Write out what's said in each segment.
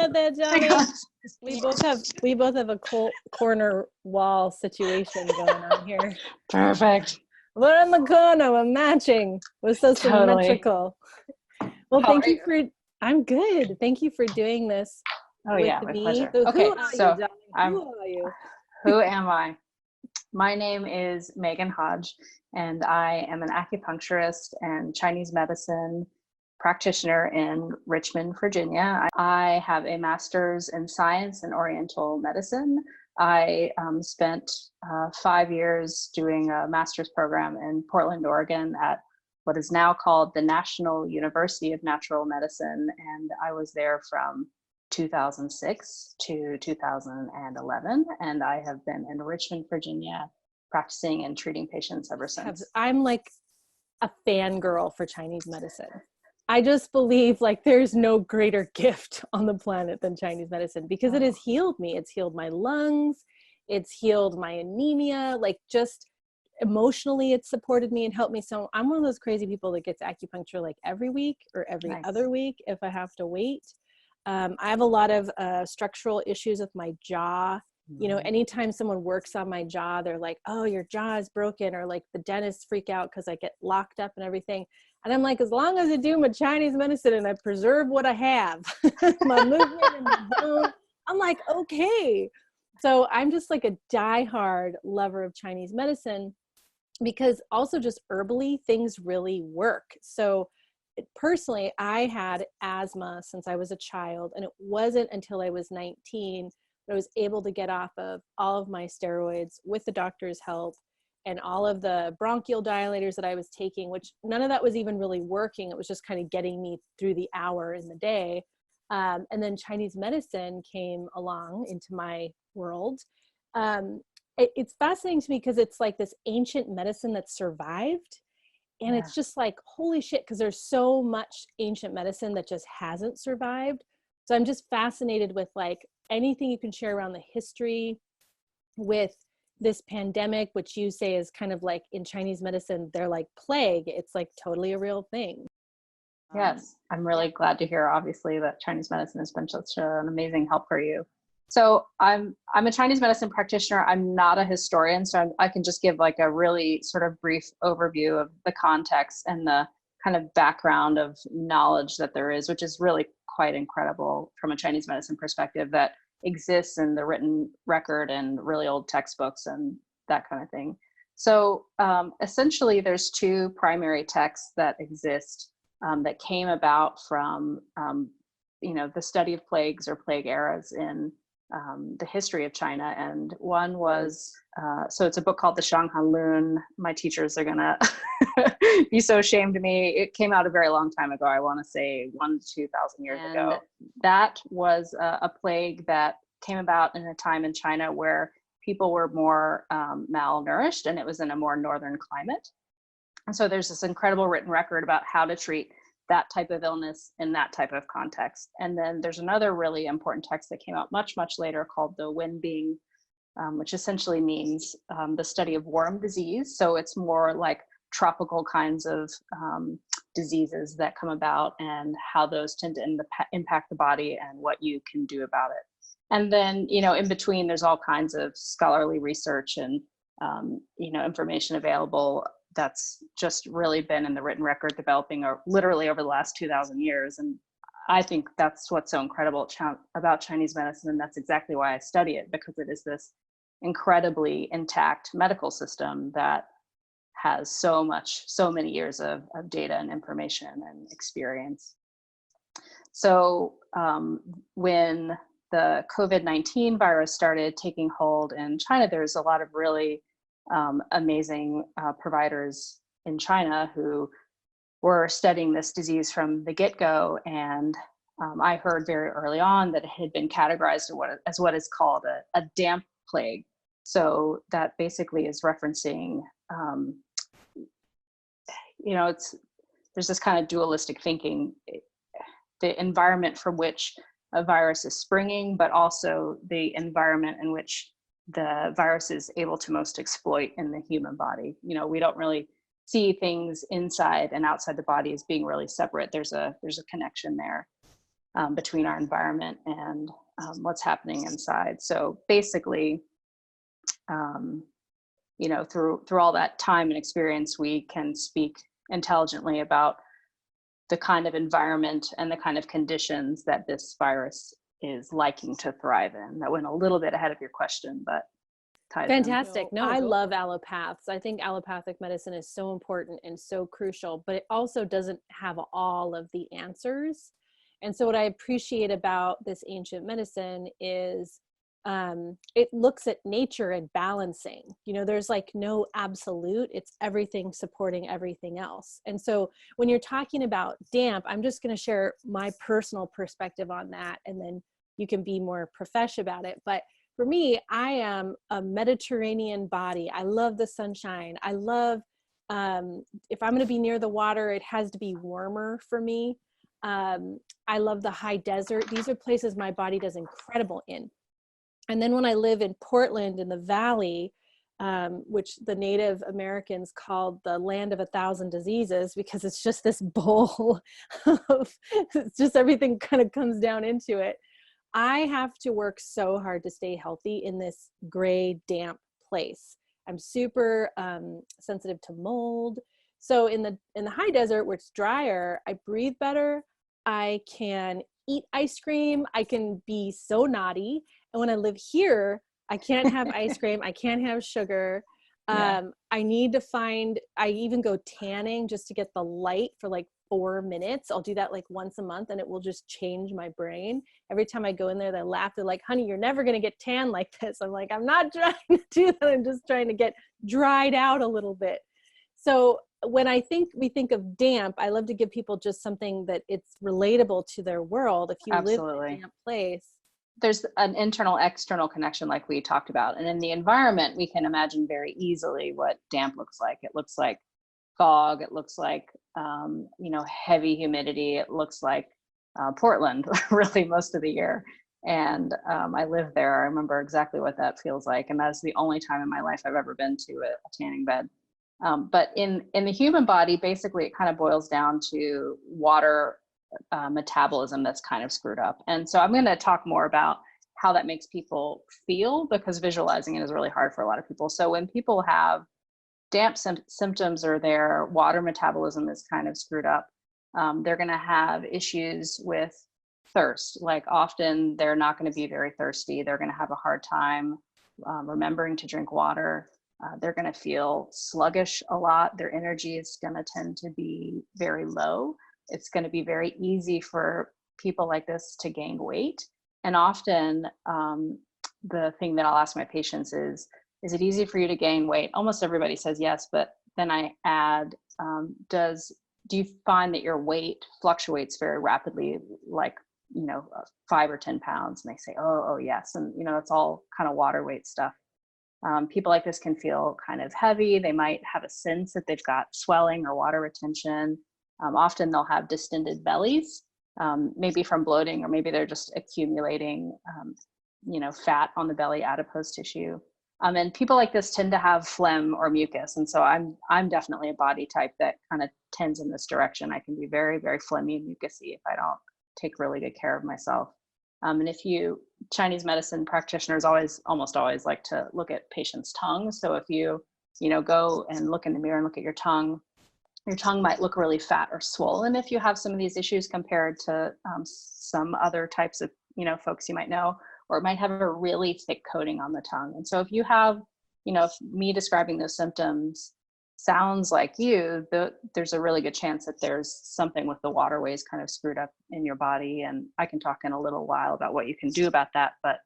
about that, Johnny? We both have a corner wall situation going on here. Perfect. We're in the corner. We're matching. We're so Totally. symmetrical. Well, I'm good. Thank you for doing this. My me. pleasure. So okay, who are so you, Johnny? Who are you? Who am I? My name is Maegan Hodge, and I am an acupuncturist and Chinese medicine practitioner in Richmond, Virginia. I have a master's in science and Oriental medicine. I spent 5 years doing a master's program in Portland, Oregon at what is now called the National University of Natural Medicine. And I was there from 2006 to 2011. And I have been in Richmond, Virginia, practicing and treating patients ever since. I'm like a fangirl for Chinese medicine. I just believe like there's no greater gift on the planet than Chinese medicine, because it has healed me. It's healed my lungs. It's healed my anemia. Like just emotionally, it's supported me and helped me. So I'm one of those crazy people that gets acupuncture like every week or every other week if I have to wait. I have a lot of structural issues with my jaw. You know, anytime someone works on my jaw, they're like, oh, your jaw is broken, or like the dentists freak out because I get locked up and everything. And I'm like, as long as I do my Chinese medicine and I preserve what I have, my movement and my bone, I'm like, okay. So I'm just like a diehard lover of Chinese medicine, because also just herbally things really work. So personally, I had asthma since I was a child, and it wasn't until I was 19 that I was able to get off of all of my steroids with the doctor's help and all of the bronchial dilators that I was taking, which none of that was even really working. It was just kind of getting me through the hour in the day. And then Chinese medicine came along into my world. It's fascinating to me because it's like this ancient medicine that survived. And it's just like, holy shit, because there's so much ancient medicine that just hasn't survived. So I'm just fascinated with like anything you can share around the history with this pandemic, which you say is kind of like in Chinese medicine, they're like plague. It's like totally a real thing. Yes, I'm really glad to hear, obviously, that Chinese medicine has been such an amazing help for you. So I'm a Chinese medicine practitioner. I'm not a historian, so I can just give like a really sort of brief overview of the context and the kind of background of knowledge that there is, which is really quite incredible from a Chinese medicine perspective, that exists in the written record and really old textbooks and that kind of thing. So essentially, there's two primary texts that exist that came about from the study of plagues or plague eras in the history of China. And one was, so it's a book called the Shanghan Lun. My teachers are gonna be so ashamed of me. It came out a very long time ago. I wanna say 1,000 to 2,000 years ago. That was a plague that came about in a time in China where people were more malnourished, and it was in a more northern climate. And so there's this incredible written record about how to treat that type of illness in that type of context. And then there's another really important text that came out much, much later called the Wenbing, which essentially means the study of worm disease. So it's more like tropical kinds of diseases that come about and how those tend to impact the body and what you can do about it. And then, in between, there's all kinds of scholarly research and, information available that's just really been in the written record developing literally over the last 2,000 years. And I think that's what's so incredible about Chinese medicine. And that's exactly why I study it, because it is this incredibly intact medical system that has so many years of data and information and experience. So when the COVID-19 virus started taking hold in China, there's a lot of really amazing providers in China who were studying this disease from the get-go. And I heard very early on that it had been categorized as what is called a damp plague. So that basically is referencing, there's this kind of dualistic thinking, the environment from which a virus is springing, but also the environment in which the virus is able to most exploit in the human body. We don't really see things inside and outside the body as being really separate. There's a connection there. between our environment and what's happening inside. So basically, through all that time and experience, we can speak intelligently about the kind of environment and the kind of conditions that this virus is liking to thrive in. That went a little bit ahead of your question, but ties in. Fantastic. No, I love allopaths. I think allopathic medicine is so important and so crucial, but it also doesn't have all of the answers. And so what I appreciate about this ancient medicine is it looks at nature and balancing. There's like no absolute, it's everything supporting everything else. And so when you're talking about damp, I'm just going to share my personal perspective on that, and then you can be more profesh about it. But for me, I am a Mediterranean body. I love the sunshine. I love, if I'm going to be near the water, it has to be warmer for me. I love the high desert. These are places my body does incredible in. And then when I live in Portland in the Valley, which the Native Americans called the land of 1,000 diseases, because it's just this bowl of, it's just everything kind of comes down into it. I have to work so hard to stay healthy in this gray, damp place. I'm super sensitive to mold. So in the high desert where it's drier, I breathe better. I can eat ice cream. I can be so naughty. And when I live here, I can't have ice cream. I can't have sugar. I even go tanning just to get the light for like 4 minutes. I'll do that like once a month, and it will just change my brain. Every time I go in there, they laugh. They're like, honey, you're never going to get tan like this. I'm like, I'm not trying to do that. I'm just trying to get dried out a little bit. So when we think of damp, I love to give people just something that it's relatable to their world. If you live in a damp place, there's an internal external connection like we talked about. And in the environment, we can imagine very easily what damp looks like. It looks like fog. It looks like, heavy humidity. It looks like Portland really most of the year. And I live there. I remember exactly what that feels like. And that's the only time in my life I've ever been to a tanning bed. But in the human body, basically it kind of boils down to water metabolism that's kind of screwed up. And so I'm going to talk more about how that makes people feel, because visualizing it is really hard for a lot of people. So when people have damp symptoms or their water metabolism is kind of screwed up, they're going to have issues with thirst. Like often they're not going to be very thirsty. They're going to have a hard time remembering to drink water. They're going to feel sluggish a lot. Their energy is going to tend to be very low. It's going to be very easy for people like this to gain weight. And often the thing that I'll ask my patients is it easy for you to gain weight? Almost everybody says yes, but then I add, do you find that your weight fluctuates very rapidly, like, 5 or 10 pounds? And they say, oh yes. And, it's all kind of water weight stuff. People like this can feel kind of heavy. They might have a sense that they've got swelling or water retention. Often they'll have distended bellies, maybe from bloating, or maybe they're just accumulating, fat on the belly, adipose tissue. And people like this tend to have phlegm or mucus. And so I'm definitely a body type that kind of tends in this direction. I can be very, very phlegmy and mucusy if I don't take really good care of myself. And Chinese medicine practitioners almost always like to look at patients' tongues. So if you go and look in the mirror and look at your tongue might look really fat or swollen if you have some of these issues compared to some other types of, folks you might know, or it might have a really thick coating on the tongue. And so if you have, if me describing those symptoms sounds like you, there's a really good chance that there's something with the waterways kind of screwed up in your body. And I can talk in a little while about what you can do about that. But,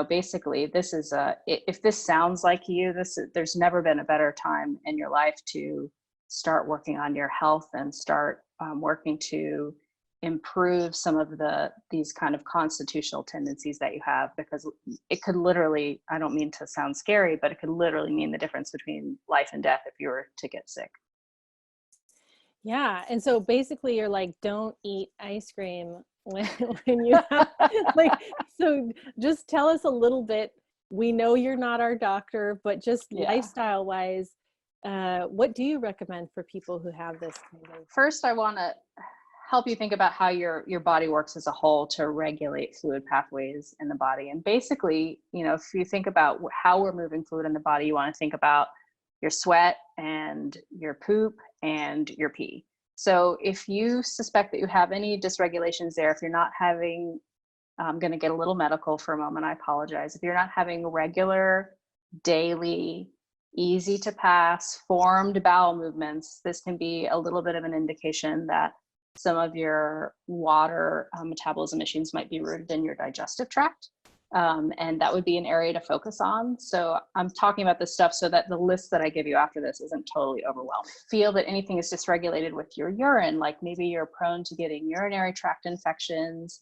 basically this is if this sounds like you, there's never been a better time in your life to start working on your health and start working to improve some of these kind of constitutional tendencies that you have, because it could literally, I don't mean to sound scary, but it could literally mean the difference between life and death if you were to get sick. Yeah. And so basically you're like, don't eat ice cream when you have, so just tell us a little bit. We know you're not our doctor, but just lifestyle wise, what do you recommend for people who have this kind of? First, I want to help you think about how your body works as a whole to regulate fluid pathways in the body. And basically, if you think about how we're moving fluid in the body, you want to think about your sweat and your poop and your pee. So if you suspect that you have any dysregulations there, if you're not having, I'm going to get a little medical for a moment, I apologize. If you're not having regular, daily, easy to pass, formed bowel movements, this can be a little bit of an indication that some of your water metabolism issues might be rooted in your digestive tract. And that would be an area to focus on. So I'm talking about this stuff so that the list that I give you after this isn't totally overwhelming. Feel that anything is dysregulated with your urine, like maybe you're prone to getting urinary tract infections,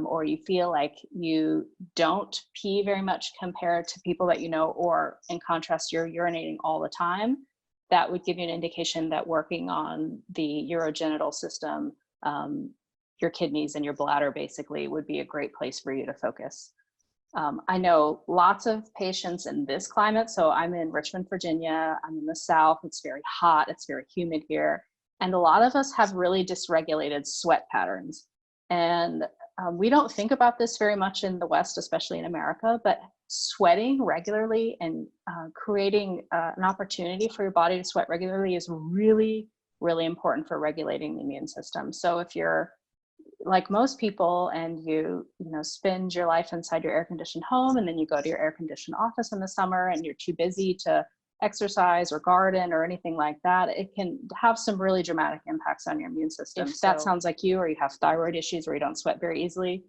or you feel like you don't pee very much compared to people that you know, or in contrast, you're urinating all the time. That would give you an indication that working on the urogenital system, your kidneys and your bladder basically would be a great place for you to focus. I know lots of patients in this climate. So I'm in Richmond, Virginia. I'm in the South. It's very hot. It's very humid here. And a lot of us have really dysregulated sweat patterns. And we don't think about this very much in the West, especially in America, but sweating regularly and creating an opportunity for your body to sweat regularly is really, really important for regulating the immune system. So if you're like most people and you spend your life inside your air-conditioned home, and then you go to your air-conditioned office in the summer and you're too busy to exercise or garden or anything like that, it can have some really dramatic impacts on your immune system. If that sounds like you, or you have thyroid issues where you don't sweat very easily,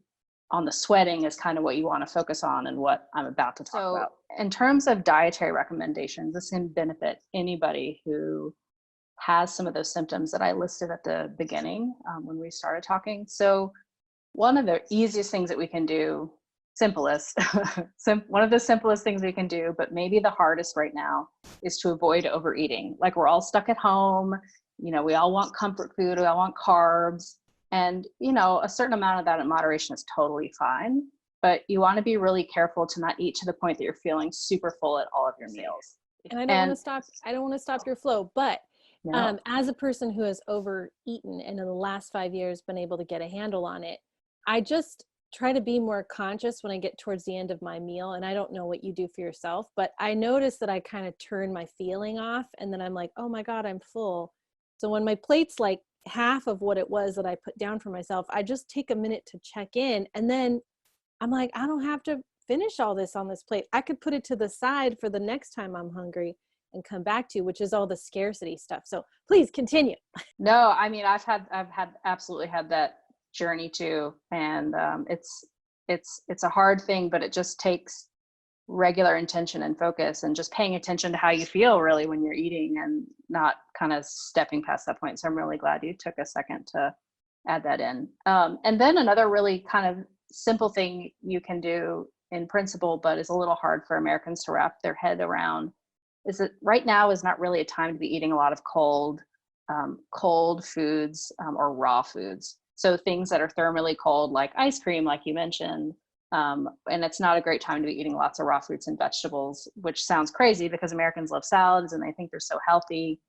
on the sweating is kind of what you want to focus on and what I'm about to talk about. In terms of dietary recommendations, this can benefit anybody who has some of those symptoms that I listed at the beginning when we started talking. So one of the easiest things that we can do, one of the simplest things we can do, but maybe the hardest right now, is to avoid overeating. Like, we're all stuck at home, we all want comfort food, we all want carbs, and a certain amount of that in moderation is totally fine, but you want to be really careful to not eat to the point that you're feeling super full at all of your meals. And I don't want to stop your flow, but no. As a person who has overeaten and in the last 5 years been able to get a handle on it, I just try to be more conscious when I get towards the end of my meal. And I don't know what you do for yourself, but I notice that I kind of turn my feeling off, and then I'm like, oh my God, I'm full. So when my plate's like half of what it was that I put down for myself, I just take a minute to check in, and then I'm like, I don't have to finish all this on this plate. I could put it to the side for the next time I'm hungry and come back to, which is all the scarcity stuff. So please continue. No, I mean, I've absolutely had that journey too. And it's a hard thing, but it just takes regular intention and focus, and just paying attention to how you feel really when you're eating, and not kind of stepping past that point. So I'm really glad you took a second to add that in. And then another really kind of simple thing you can do in principle, but is a little hard for Americans to wrap their head around, is that right now is not really a time to be eating a lot of cold foods or raw foods. So things that are thermally cold, like ice cream, like you mentioned, and it's not a great time to be eating lots of raw fruits and vegetables, which sounds crazy because Americans love salads and they think they're so healthy.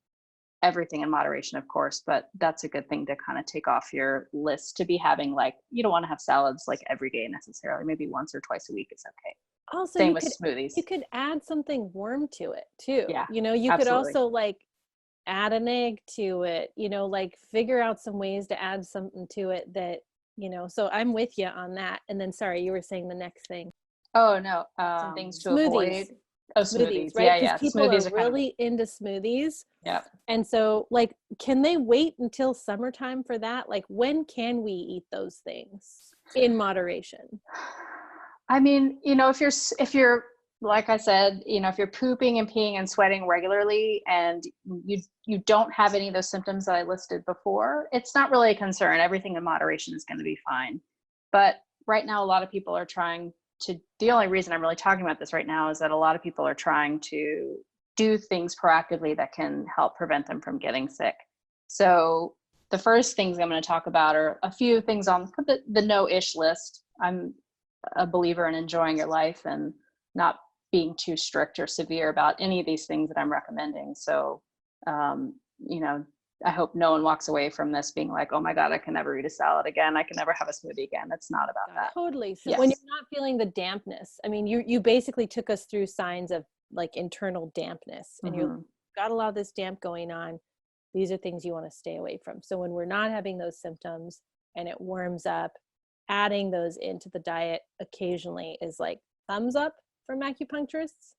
Everything in moderation, of course, but that's a good thing to kind of take off your list to be having. Like, you don't want to have salads like every day necessarily. Maybe once or twice a week is okay. Also, same with smoothies. You could add something warm to it too. Yeah, you absolutely. could also like add an egg to it, like figure out some ways to add something to it that, so I'm with you on that. And then, sorry, you were saying the next thing. Oh no, some things to avoid. Oh, smoothies, right? Yeah. People smoothies are really into smoothies. Yeah. And so, like, can they wait until summertime for that? Like, when can we eat those things in moderation? I mean, if you're like I said, if you're pooping and peeing and sweating regularly, and you don't have any of those symptoms that I listed before, it's not really a concern. Everything in moderation is going to be fine. But right now, a lot of people are the only reason I'm really talking about this right now is that a lot of people are trying to do things proactively that can help prevent them from getting sick. So the first things I'm going to talk about are a few things on the no-ish list. I'm a believer in enjoying your life and not being too strict or severe about any of these things that I'm recommending. So, I hope no one walks away from this being like, oh my God, I can never eat a salad again. I can never have a smoothie again. It's not about that. Totally. So Yes. when you're not feeling the dampness, I mean, you basically took us through signs of like internal dampness, and you've got a lot of this damp going on. These are things you want to stay away from. So when we're not having those symptoms and it warms up, adding those into the diet occasionally is like thumbs up from acupuncturists.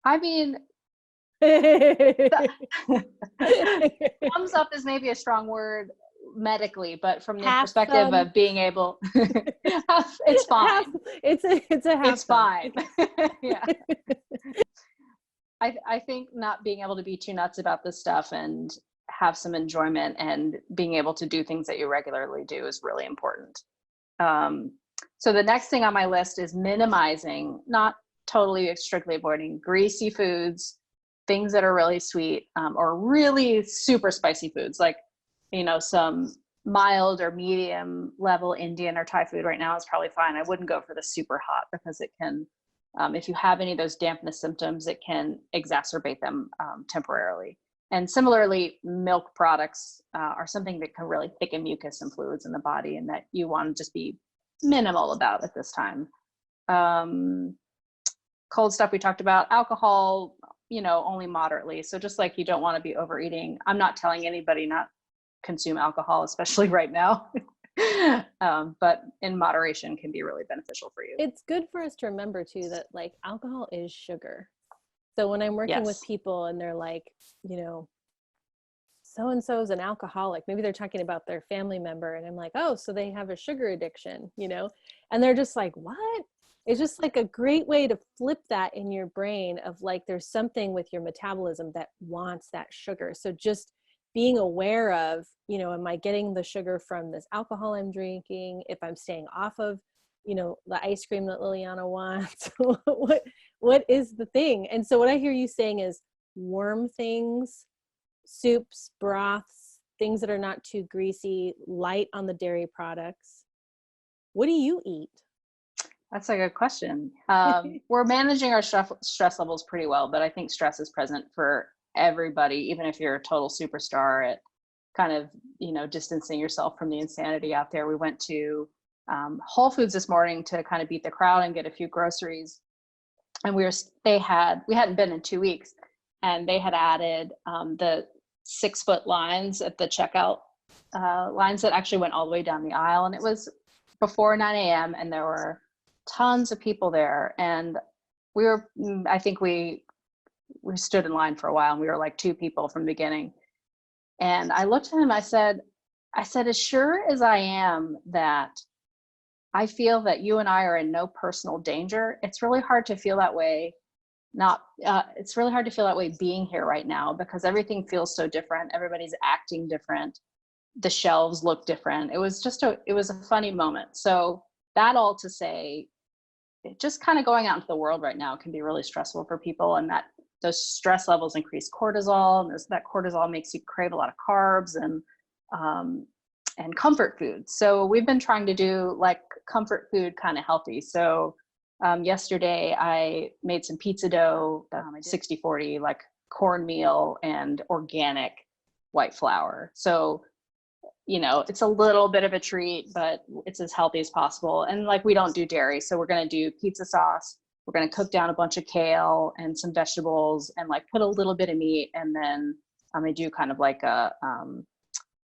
I mean, thumbs up is maybe a strong word medically, but from the perspective of being able, it's fine. It's fine. Yeah. I think not being able to be too nuts about this stuff and have some enjoyment and being able to do things that you regularly do is really important. So the next thing on my list is minimizing, not totally strictly avoiding greasy foods, things that are really sweet, or really super spicy foods, like, you know, some mild or medium level Indian or Thai food right now is probably fine. I wouldn't go for the super hot because it can, if you have any of those dampness symptoms, it can exacerbate them temporarily. And similarly, milk products are something that can really thicken mucus and fluids in the body, and that you want to just be minimal about at this time. Cold stuff we talked about, alcohol, you know, only moderately. So just like you don't want to be overeating. I'm not telling anybody not consume alcohol, especially right now. But in moderation can be really beneficial for you. It's good for us to remember too that like alcohol is sugar. So when I'm working with people and they're like, you know, so-and-so is an alcoholic, maybe they're talking about their family member, and I'm like, oh, so they have a sugar addiction, you know, and they're just like, what? It's just like a great way to flip that in your brain of like, there's something with your metabolism that wants that sugar. So just being aware of, you know, am I getting the sugar from this alcohol I'm drinking? If I'm staying off of, you know, the ice cream that Liliana wants, what is the thing? And so what I hear you saying is warm things, soups, broths, things that are not too greasy, light on the dairy products. What do you eat? That's a good question. We're managing our stress levels pretty well, but I think stress is present for everybody, even if you're a total superstar at kind of, you know, distancing yourself from the insanity out there. We went to Whole Foods this morning to kind of beat the crowd and get a few groceries. And we hadn't been in 2 weeks, and they had added the 6-foot lines at the checkout lines that actually went all the way down the aisle. And it was before 9 a.m. and there were tons of people there. And I think we stood in line for a while, and we were like 2 people from the beginning. And I looked at him, I said, as sure as I am that I feel that you and I are in no personal danger, it's really hard to feel that way. It's really hard to feel that way being here right now, because everything feels so different. Everybody's acting different. The shelves look different. It was a funny moment. So that all to say, just kind of going out into the world right now can be really stressful for people, and that those stress levels increase cortisol, and that cortisol makes you crave a lot of carbs and comfort food. So we've been trying to do like comfort food kind of healthy. So yesterday I made some pizza dough, 60-40, like cornmeal and organic white flour. So, you know, it's a little bit of a treat, but it's as healthy as possible. And like, we don't do dairy. So we're going to do pizza sauce. We're going to cook down a bunch of kale and some vegetables and like put a little bit of meat. And then I do kind of like a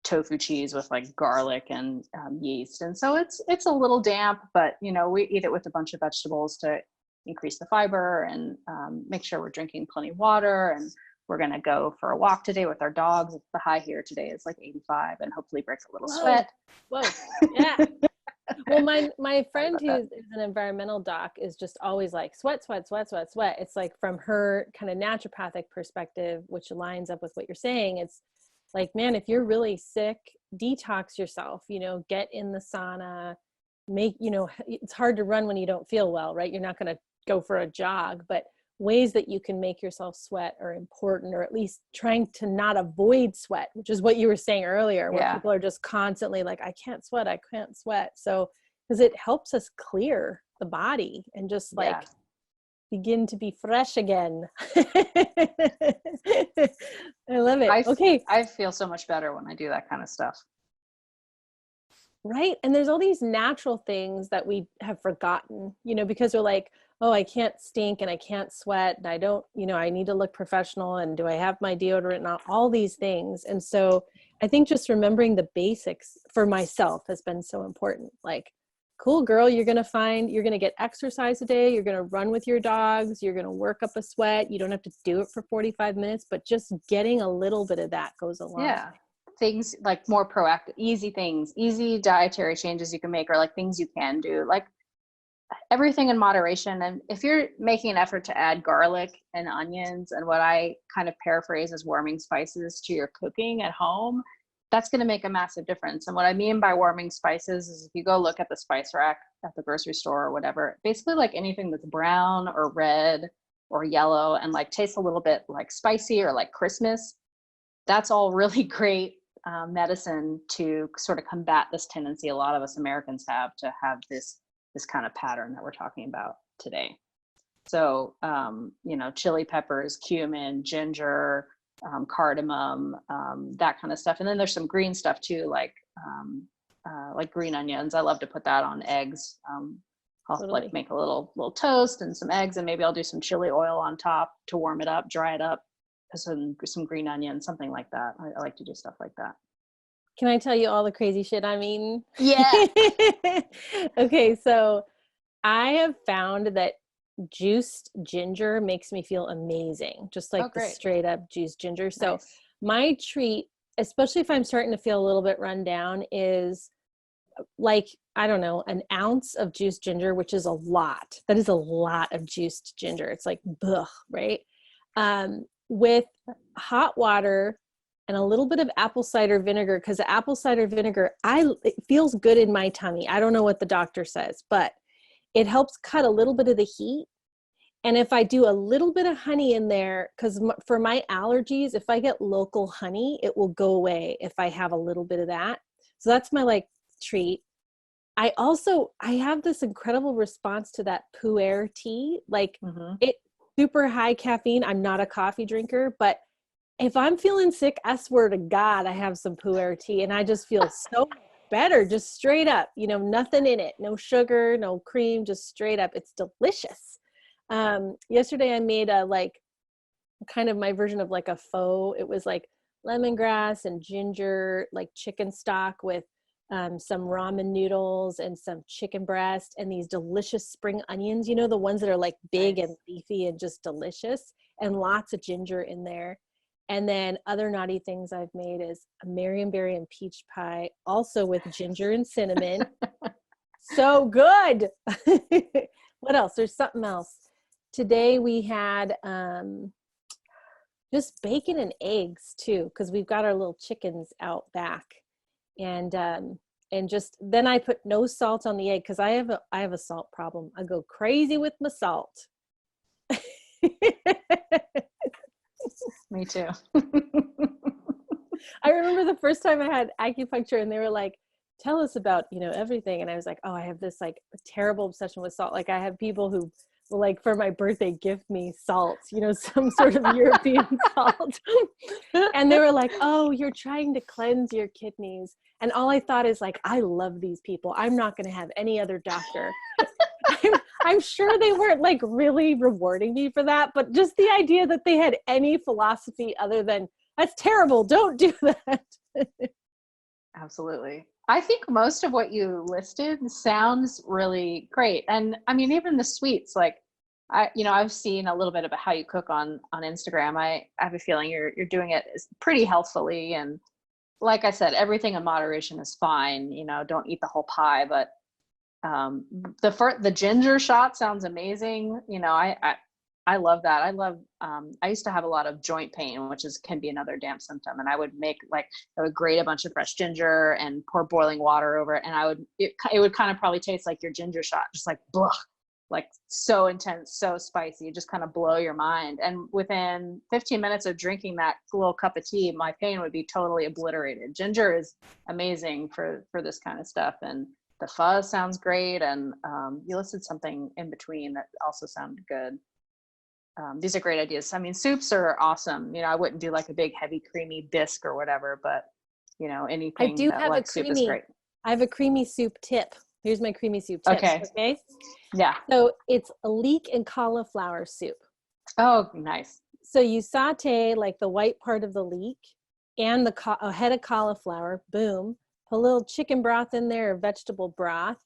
tofu cheese with like garlic and yeast. And so it's a little damp, but you know, we eat it with a bunch of vegetables to increase the fiber and make sure we're drinking plenty of water. And we're going to go for a walk today with our dogs. The high here today is like 85 and hopefully breaks a little sweat. Whoa. Yeah. Well, my friend who's an environmental doc is just always like sweat. It's like from her kind of naturopathic perspective, which lines up with what you're saying. It's like, man, if you're really sick, detox yourself, you know, get in the sauna, it's hard to run when you don't feel well, right? You're not going to go for a jog, but ways that you can make yourself sweat are important, or at least trying to not avoid sweat, which is what you were saying earlier, where people are just constantly like, I can't sweat. So, because it helps us clear the body and just like begin to be fresh again. I love it. Okay. I feel so much better when I do that kind of stuff. Right. And there's all these natural things that we have forgotten, you know, because we're like, oh, I can't stink and I can't sweat and I don't, you know, I need to look professional and do I have my deodorant now? All these things. And so I think just remembering the basics for myself has been so important. Like, cool girl, you're going to get exercise a day. You're going to run with your dogs. You're going to work up a sweat. You don't have to do it for 45 minutes, but just getting a little bit of that goes a long way. Things like more proactive, easy things, easy dietary changes you can make, or like things you can do, like everything in moderation. And if you're making an effort to add garlic and onions and what I kind of paraphrase as warming spices to your cooking at home, that's going to make a massive difference. And what I mean by warming spices is if you go look at the spice rack at the grocery store or whatever, basically like anything that's brown or red or yellow and like tastes a little bit like spicy or like Christmas, that's all really great medicine to sort of combat this tendency a lot of us Americans have to have this kind of pattern that we're talking about today. So, you know, chili peppers, cumin, ginger, cardamom, that kind of stuff. And then there's some green stuff too, like green onions. I love to put that on eggs. I'll like make a little toast and some eggs, and maybe I'll do some chili oil on top to warm it up, dry it up. Some green onions, something like that. I like to do stuff like that. Can I tell you all the crazy shit I'm eating? Yeah. Okay, so I have found that juiced ginger makes me feel amazing, just like the straight up juiced ginger. So nice. My treat, especially if I'm starting to feel a little bit run down, is like, I don't know, an ounce of juiced ginger, which is a lot. That is a lot of juiced ginger. It's like, ugh, right? With hot water and a little bit of apple cider vinegar, because the apple cider vinegar, it feels good in my tummy. I don't know what the doctor says, but it helps cut a little bit of the heat. And if I do a little bit of honey in there, because for my allergies, if I get local honey, it will go away if I have a little bit of that. So that's my like treat. I have this incredible response to that pu'er tea. Like it super high caffeine. I'm not a coffee drinker, but if I'm feeling sick, I swear to God, I have some pu'er tea and I just feel so better, just straight up, you know, nothing in it, no sugar, no cream, just straight up. It's delicious. Yesterday I made a like kind of my version of like a faux. It was like lemongrass and ginger, like chicken stock with some ramen noodles and some chicken breast and these delicious spring onions, you know, the ones that are like big and leafy and just delicious, and lots of ginger in there. And then other naughty things I've made is a marionberry and peach pie, also with ginger and cinnamon. So good. What else? There's something else. Today we had just bacon and eggs too, because we've got our little chickens out back. And just then I put no salt on the egg because I have a salt problem. I go crazy with my salt. Me too. I remember the first time I had acupuncture and they were like, tell us about, you know, everything. And I was like, oh, I have this like terrible obsession with salt. Like I have people who will like for my birthday gift me salt, you know, some sort of European salt. And they were like, oh, you're trying to cleanse your kidneys. And all I thought is like, I love these people. I'm not going to have any other doctor. I'm sure they weren't like really rewarding me for that, but just the idea that they had any philosophy other than that's terrible, don't do that. Absolutely. I think most of what you listed sounds really great. And I mean, even the sweets, like I've seen a little bit about how you cook on Instagram. I have a feeling you're doing it pretty healthfully. And like I said, everything in moderation is fine. You know, don't eat the whole pie, but the ginger shot sounds amazing. You know, I love that. I used to have a lot of joint pain, which can be another damp symptom. And I would grate a bunch of fresh ginger and pour boiling water over it. And it would kind of probably taste like your ginger shot, just like, blah, like so intense, so spicy, just kind of blow your mind. And within 15 minutes of drinking that little cup of tea, my pain would be totally obliterated. Ginger is amazing for this kind of stuff. And the fuzz sounds great. And you listed something in between that also sounded good. these are great ideas. I mean, soups are awesome. You know, I wouldn't do like a big, heavy, creamy bisque or whatever, but you know, I anything do that have a like soup is great. I have a creamy soup tip. Here's my creamy soup tip. Okay. Okay. Yeah. So it's a leek and cauliflower soup. Oh, nice. So you saute like the white part of the leek and a head of cauliflower, boom, put a little chicken broth in there, or vegetable broth.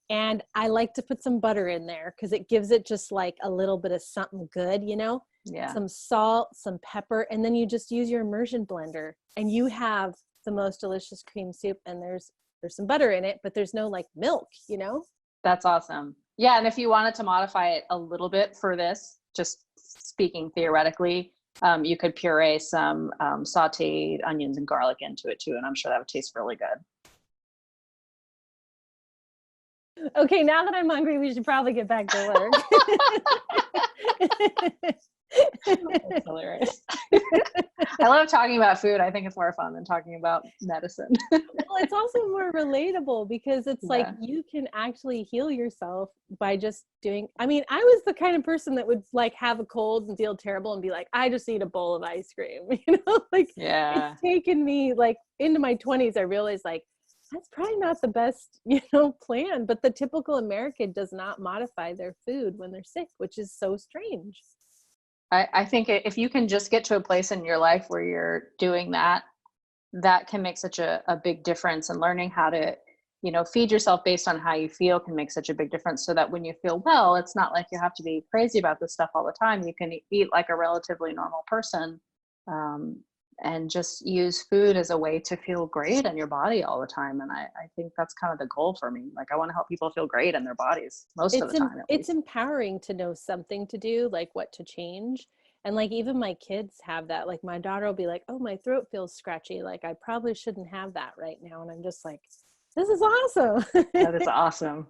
And I like to put some butter in there because it gives it just like a little bit of something good, you know, Yeah. some salt, some pepper, and then you just use your immersion blender and you have the most delicious cream soup. And there's some butter in it, but there's no like milk, you know? That's awesome. Yeah. And if you wanted to modify it a little bit for this, just speaking theoretically, you could puree some sauteed onions and garlic into it too. And I'm sure that would taste really good. Okay, now that I'm hungry, we should probably get back to work. That's hilarious. I love talking about food. I think it's more fun than talking about medicine. Well, it's also more relatable because it's like Yeah. you can actually heal yourself by just doing. I mean, I was the kind of person that would like have a cold and feel terrible and be like, I just need a bowl of ice cream. You know, like Yeah. it's taken me like into my 20s. I realized like that's probably not the best, you know, plan. But the typical American does not modify their food when they're sick, which is so strange. I think if you can just get to a place in your life where you're doing that, that can make such a big difference. And learning how to, you know, feed yourself based on how you feel can make such a big difference, so that when you feel well, it's not like you have to be crazy about this stuff all the time. You can eat like a relatively normal person, and just use food as a way to feel great in your body all the time. And I think that's kind of the goal for me. Like I want to help people feel great in their bodies most of the time, at It's least. empowering to know something to do, like what to change. And like even my kids have that. Like my daughter will be like, "Oh, my throat feels scratchy. Like I probably shouldn't have that right now." And I'm just like, "This is awesome." That is awesome.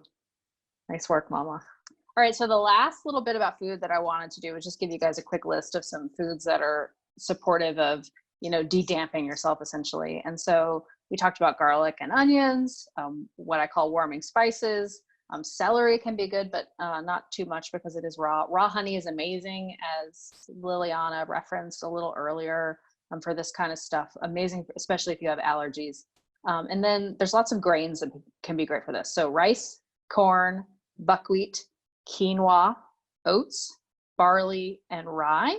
Nice work, Mama. All right. So the last little bit about food that I wanted to do was just give you guys a quick list of some foods that are supportive of, you know, de-damping yourself essentially. And so we talked about garlic and onions, what I call warming spices. Celery can be good, but not too much because it is raw. Raw honey is amazing, as Liliana referenced a little earlier, for this kind of stuff. Amazing, especially if you have allergies. And then there's lots of grains that can be great for this. So rice, corn, buckwheat, quinoa, oats, barley, and rye.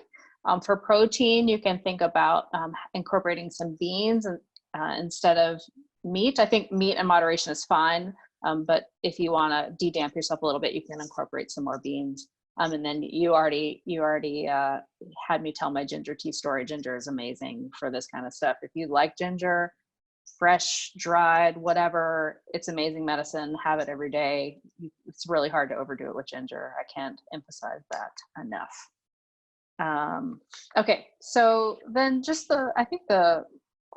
For protein, you can think about incorporating some beans and, instead of meat. I think meat in moderation is fine, but if you want to de-damp yourself a little bit, you can incorporate some more beans. And then you already had me tell my ginger tea story. Ginger is amazing for this kind of stuff. If you like ginger, fresh, dried, whatever, it's amazing medicine. Have it every day. It's really hard to overdo it with ginger. I can't emphasize that enough. Okay, so then just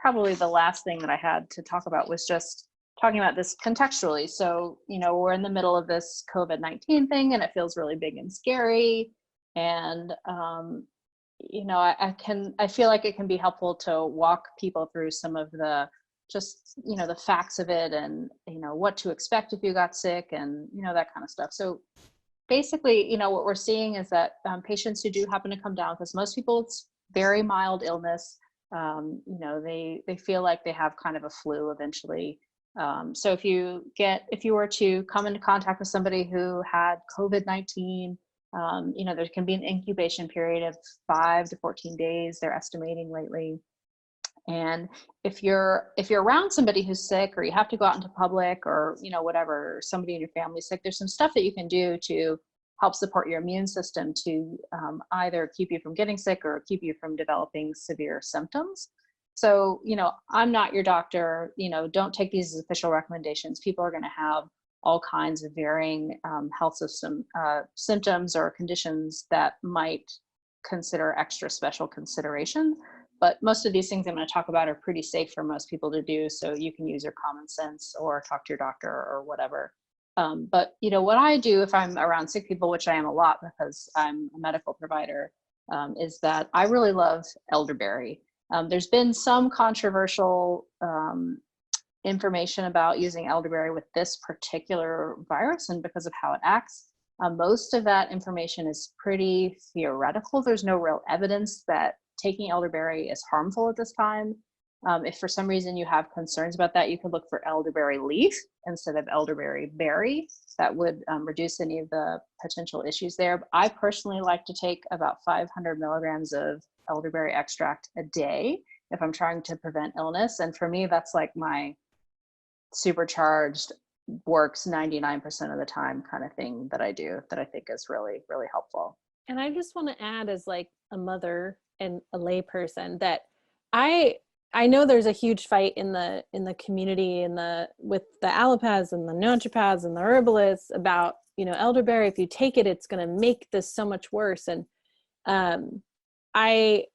probably the last thing that I had to talk about was just talking about this contextually. So, you know, we're in the middle of this COVID-19 thing and it feels really big and scary. And, you know, I feel like it can be helpful to walk people through some of the, just, you know, the facts of it and, you know, what to expect if you got sick and, you know, that kind of stuff. So basically, you know, what we're seeing is that patients who do happen to come down, because most people it's very mild illness, you know, they feel like they have kind of a flu eventually. So if you were to come into contact with somebody who had COVID-19, you know, there can be an incubation period of 5 to 14 days, they're estimating lately. And if you're around somebody who's sick, or you have to go out into public, or, you know, whatever, somebody in your family sick, there's some stuff that you can do to help support your immune system to either keep you from getting sick or keep you from developing severe symptoms. So, you know, I'm not your doctor, you know, don't take these as official recommendations. People are going to have all kinds of varying health system symptoms or conditions that might consider extra special consideration. But most of these things I'm going to talk about are pretty safe for most people to do. So you can use your common sense or talk to your doctor or whatever. But, you know, what I do if I'm around sick people, which I am a lot because I'm a medical provider, is that I really love elderberry. There's been some controversial information about using elderberry with this particular virus and because of how it acts. Most of that information is pretty theoretical. There's no real evidence that taking elderberry is harmful at this time. If for some reason you have concerns about that, you could look for elderberry leaf instead of elderberry berry. That would reduce any of the potential issues there. But I personally like to take about 500 milligrams of elderberry extract a day if I'm trying to prevent illness. And for me, that's like my supercharged, works 99% of the time kind of thing that I do, that I think is really, really helpful. And I just want to add, as like a mother and a lay person, that I know there's a huge fight in the community with the allopaths and the naturopaths and the herbalists about, elderberry. If you take it, it's going to make this so much worse. And I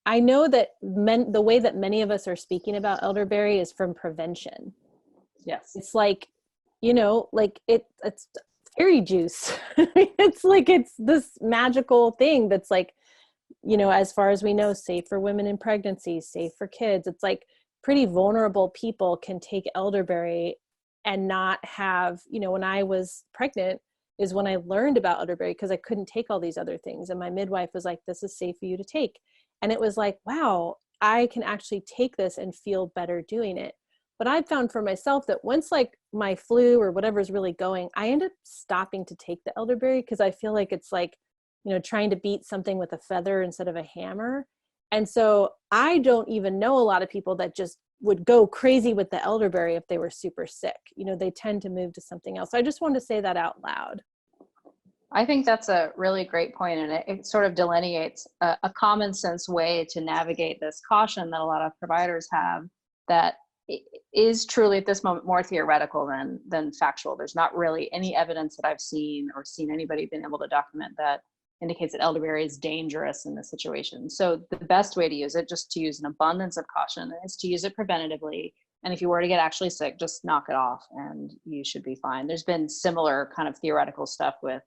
know that the way that many of us are speaking about elderberry is from prevention. Yes. It's like, it's fairy juice. It's this magical thing that's like, as far as we know, safe for women in pregnancy, safe for kids. It's like pretty vulnerable people can take elderberry and not have, when I was pregnant is when I learned about elderberry, because I couldn't take all these other things. And my midwife was like, this is safe for you to take. And it was like, wow, I can actually take this and feel better doing it. But I found for myself that once like my flu or whatever's really going, I end up stopping to take the elderberry because I feel like it's like, trying to beat something with a feather instead of a hammer. And so I don't even know a lot of people that just would go crazy with the elderberry if they were super sick. They tend to move to something else. So I just wanted to say that out loud. I think that's a really great point, and it sort of delineates a common sense way to navigate this caution that a lot of providers have, that is truly at this moment more theoretical than factual. There's not really any evidence that I've seen anybody been able to document that indicates that elderberry is dangerous in this situation. So the best way to use it, just to use an abundance of caution, is to use it preventatively. And if you were to get actually sick, just knock it off and you should be fine. There's been similar kind of theoretical stuff with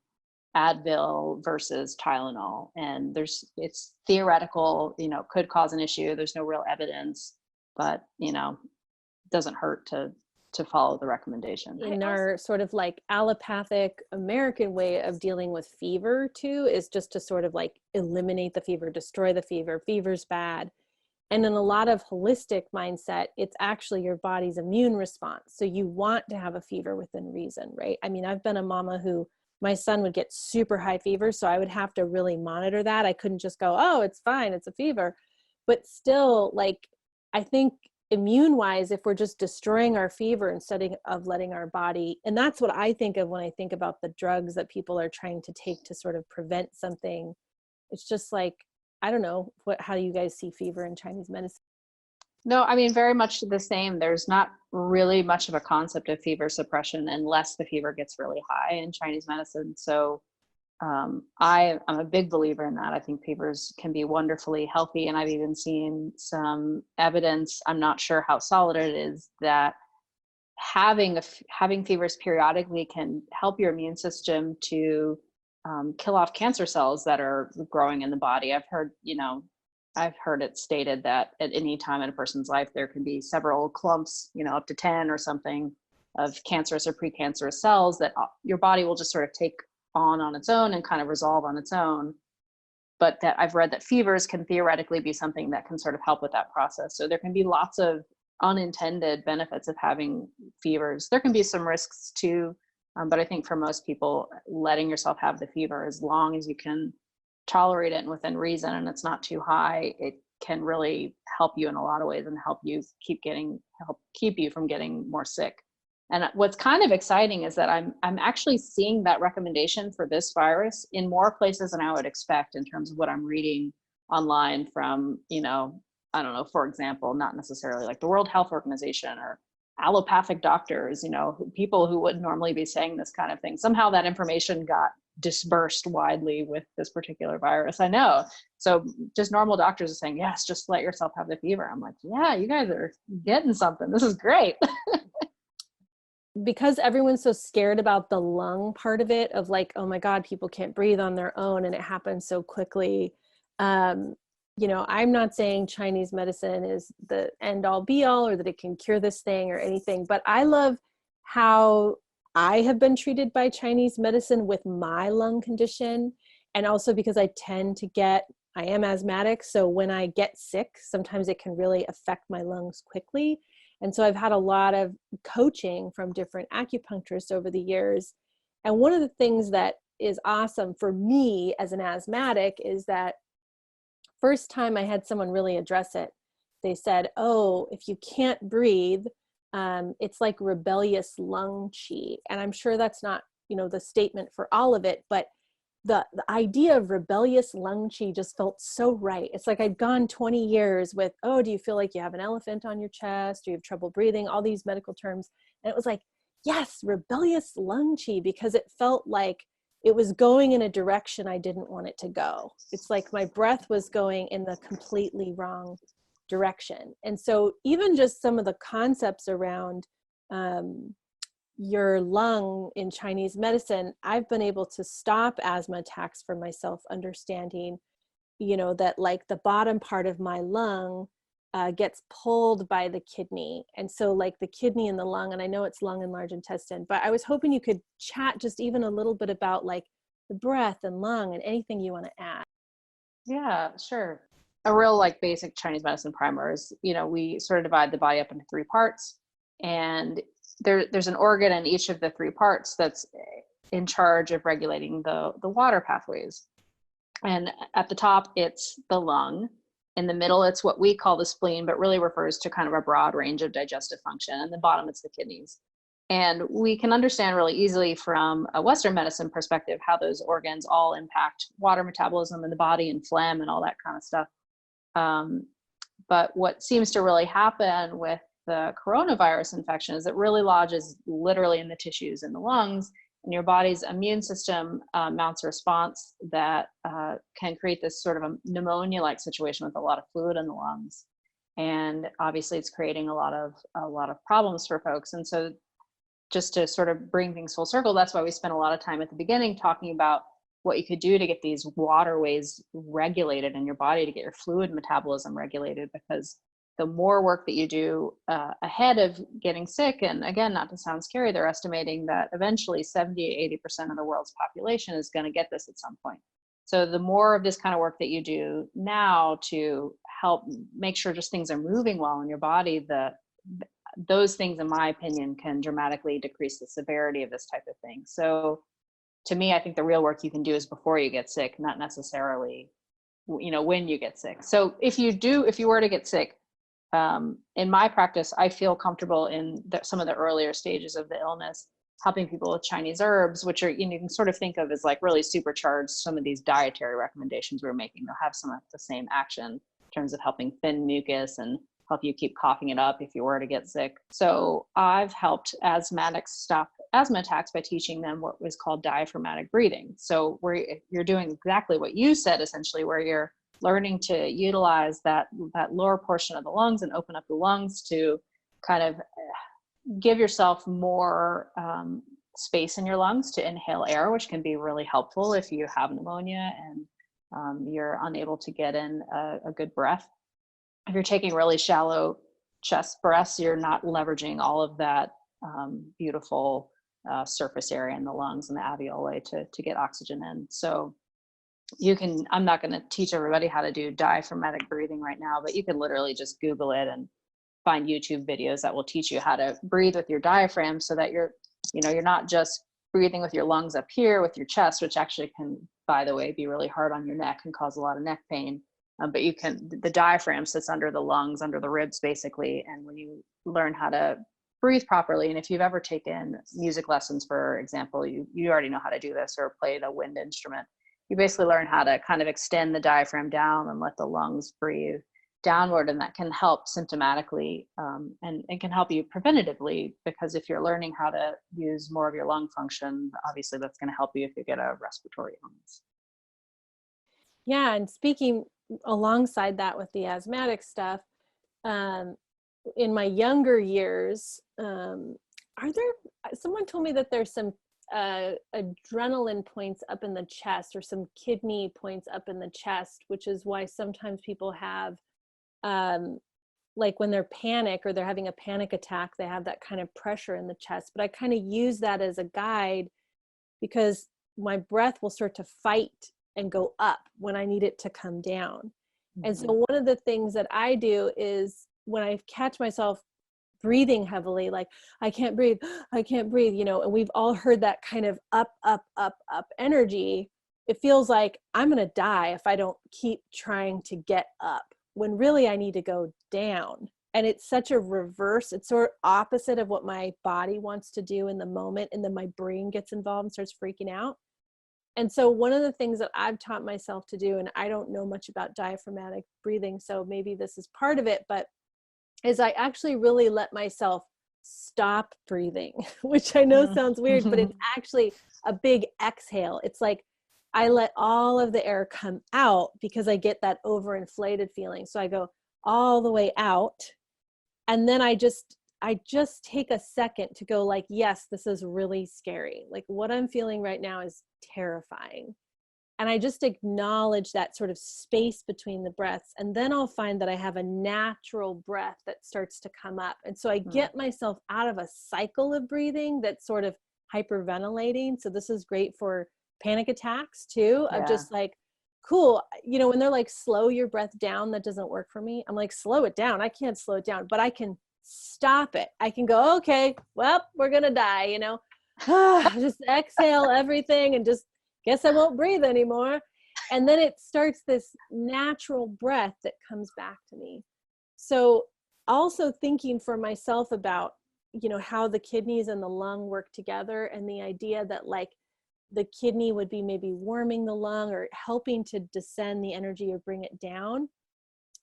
Advil versus Tylenol, and it's theoretical, could cause an issue. There's no real evidence, but doesn't hurt to follow the recommendation. In our sort of like allopathic American way of dealing with fever too, is just to sort of like eliminate the fever, destroy the fever. Fever's bad. And in a lot of holistic mindset, it's actually your body's immune response. So you want to have a fever within reason, right? I mean, I've been a mama who my son would get super high fever, so I would have to really monitor that. I couldn't just go, oh, it's fine, it's a fever. But still, like, I think immune wise, if we're just destroying our fever instead of letting our body, and that's what I think of when I think about the drugs that people are trying to take to sort of prevent something. It's just like, I don't know, how do you guys see fever in Chinese medicine? No, I mean, very much the same. There's not really much of a concept of fever suppression unless the fever gets really high in Chinese medicine. So I'm a big believer in that. I think fevers can be wonderfully healthy. And I've even seen some evidence, I'm not sure how solid it is, that having fevers periodically can help your immune system to kill off cancer cells that are growing in the body. I've heard it stated that at any time in a person's life, there can be several clumps, up to 10 or something, of cancerous or precancerous cells that your body will just sort of take on its own and kind of resolve on its own. But that I've read that fevers can theoretically be something that can sort of help with that process. So there can be lots of unintended benefits of having fevers. There can be some risks too, but I think for most people, letting yourself have the fever, as long as you can tolerate it and within reason and it's not too high, it can really help you in a lot of ways and help keep you from getting more sick. And what's kind of exciting is that I'm actually seeing that recommendation for this virus in more places than I would expect, in terms of what I'm reading online from, I don't know, for example, not necessarily like the World Health Organization or allopathic doctors, people who wouldn't normally be saying this kind of thing. Somehow that information got dispersed widely with this particular virus. I know. So just normal doctors are saying, yes, just let yourself have the fever. I'm like, yeah, you guys are getting something. This is great. Because everyone's so scared about the lung part of it, of like, oh my God, people can't breathe on their own and it happens so quickly. I'm not saying Chinese medicine is the end all be all or that it can cure this thing or anything, but I love how I have been treated by Chinese medicine with my lung condition, and also because I am asthmatic. So when I get sick, sometimes it can really affect my lungs quickly. And so I've had a lot of coaching from different acupuncturists over the years. And one of the things that is awesome for me as an asthmatic is that first time I had someone really address it, they said, oh, if you can't breathe, it's like rebellious lung qi. And I'm sure that's not, the statement for all of it, but the idea of rebellious lung qi just felt so right. It's like I'd gone 20 years with, oh, do you feel like you have an elephant on your chest? Do you have trouble breathing? All these medical terms. And it was like, yes, rebellious lung qi, because it felt like it was going in a direction I didn't want it to go. It's like my breath was going in the completely wrong direction. And so even just some of the concepts around your lung in Chinese medicine, I've been able to stop asthma attacks for myself, understanding, that like the bottom part of my lung gets pulled by the kidney. And so like the kidney and the lung, and I know it's lung and large intestine, but I was hoping you could chat just even a little bit about like the breath and lung and anything you want to add. Yeah, sure. A real like basic Chinese medicine primer is, we sort of divide the body up into three parts, and there's an organ in each of the three parts that's in charge of regulating the water pathways. And at the top, it's the lung. In the middle, it's what we call the spleen, but really refers to kind of a broad range of digestive function. And the bottom, it's the kidneys. And we can understand really easily from a Western medicine perspective how those organs all impact water metabolism in the body and phlegm and all that kind of stuff. But what seems to really happen with the coronavirus infection is it really lodges literally in the tissues in the lungs, and your body's immune system mounts a response that can create this sort of a pneumonia-like situation with a lot of fluid in the lungs. And obviously it's creating a lot of problems for folks. And so just to sort of bring things full circle, that's why we spent a lot of time at the beginning talking about what you could do to get these waterways regulated in your body, to get your fluid metabolism regulated, because the more work that you do ahead of getting sick, and again, not to sound scary, they're estimating that eventually 70-80% of the world's population is going to get this at some point. So the more of this kind of work that you do now to help make sure just things are moving well in your body, those things, in my opinion, can dramatically decrease the severity of this type of thing. So to me, I think the real work you can do is before you get sick, not necessarily, when you get sick. So if you were to get sick, in my practice, I feel comfortable in some of the earlier stages of the illness, helping people with Chinese herbs, which are, you can sort of think of as like really supercharged some of these dietary recommendations we're making. They'll have some of the same action in terms of helping thin mucus and help you keep coughing it up if you were to get sick. So I've helped asthmatics stop asthma attacks by teaching them what was called diaphragmatic breathing. So where you're doing exactly what you said, essentially, where you're learning to utilize that lower portion of the lungs and open up the lungs to kind of give yourself more space in your lungs to inhale air, which can be really helpful if you have pneumonia and you're unable to get in a good breath. If you're taking really shallow chest breaths, you're not leveraging all of that beautiful surface area in the lungs and the alveoli to get oxygen in. So I'm not going to teach everybody how to do diaphragmatic breathing right now, but you can literally just Google it and find YouTube videos that will teach you how to breathe with your diaphragm, so that you're not just breathing with your lungs up here with your chest, which actually can, by the way, be really hard on your neck and cause a lot of neck pain. But the diaphragm sits under the lungs, under the ribs, basically. And when you learn how to breathe properly, and if you've ever taken music lessons, for example, you already know how to do this, or played a wind instrument, you basically learn how to kind of extend the diaphragm down and let the lungs breathe downward. And that can help symptomatically, and it can help you preventatively, because if you're learning how to use more of your lung function, obviously that's going to help you if you get a respiratory illness. Yeah, and speaking alongside that with the asthmatic stuff, in my younger years, someone told me that there's some adrenaline points up in the chest, or some kidney points up in the chest, which is why sometimes people have like when they're panic or they're having a panic attack, they have that kind of pressure in the chest. But I kind of use that as a guide because my breath will start to fight and go up when I need it to come down. And so one of the things that I do is when I catch myself breathing heavily, like I can't breathe, you know, and we've all heard that kind of up, up, up, up energy. It feels like I'm going to die if I don't keep trying to get up, when really I need to go down. And it's such a reverse, it's sort of opposite of what my body wants to do in the moment. And then my brain gets involved and starts freaking out. And so one of the things that I've taught myself to do, and I don't know much about diaphragmatic breathing, so maybe this is part of it, but is I actually really let myself stop breathing, which I know sounds weird, but it's actually a big exhale. It's like I let all of the air come out because I get that overinflated feeling. So I go all the way out, and then I just take a second to go like, yes, this is really scary. Like what I'm feeling right now is terrifying. And I just acknowledge that sort of space between the breaths. And then I'll find that I have a natural breath that starts to come up. And so I get myself out of a cycle of breathing that's sort of hyperventilating. So this is great for panic attacks too, of just like, cool. You know, when they're like, slow your breath down, that doesn't work for me. I'm like, slow it down. I can't slow it down, but I can stop it. I can go, okay, well, we're going to die, you know, just exhale everything and just guess I won't breathe anymore. And then it starts this natural breath that comes back to me. So also thinking for myself about, you know, how the kidneys and the lung work together, and the idea that like the kidney would be maybe warming the lung or helping to descend the energy or bring it down.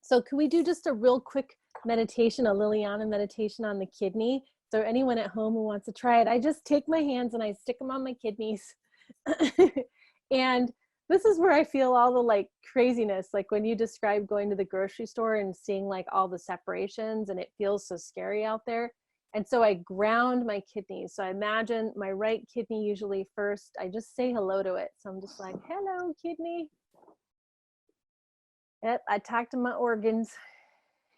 So can we do just a real quick meditation, a Liliana meditation on the kidney? So anyone at home who wants to try it, I just take my hands and I stick them on my kidneys. And this is where I feel all the like craziness, like when you describe going to the grocery store and seeing like all the separations and it feels so scary out there. And so I ground my kidneys. So I imagine my right kidney usually first, I just say hello to it. So I'm just like, hello, kidney. Yep, I talk to my organs.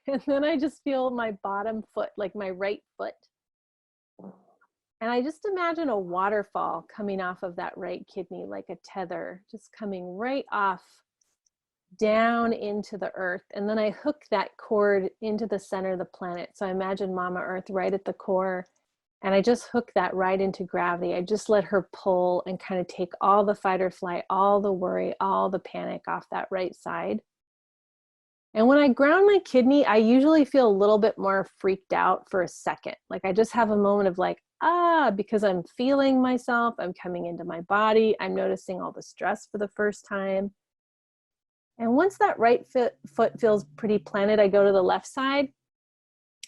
And then I just feel my bottom foot, like my right foot. And I just imagine a waterfall coming off of that right kidney, like a tether, just coming right off down into the earth. And then I hook that cord into the center of the planet. So I imagine Mama Earth right at the core. And I just hook that right into gravity. I just let her pull and kind of take all the fight or flight, all the worry, all the panic off that right side. And when I ground my kidney, I usually feel a little bit more freaked out for a second. Like I just have a moment of like, because I'm feeling myself, I'm coming into my body, I'm noticing all the stress for the first time. And once that right foot feels pretty planted, I go to the left side.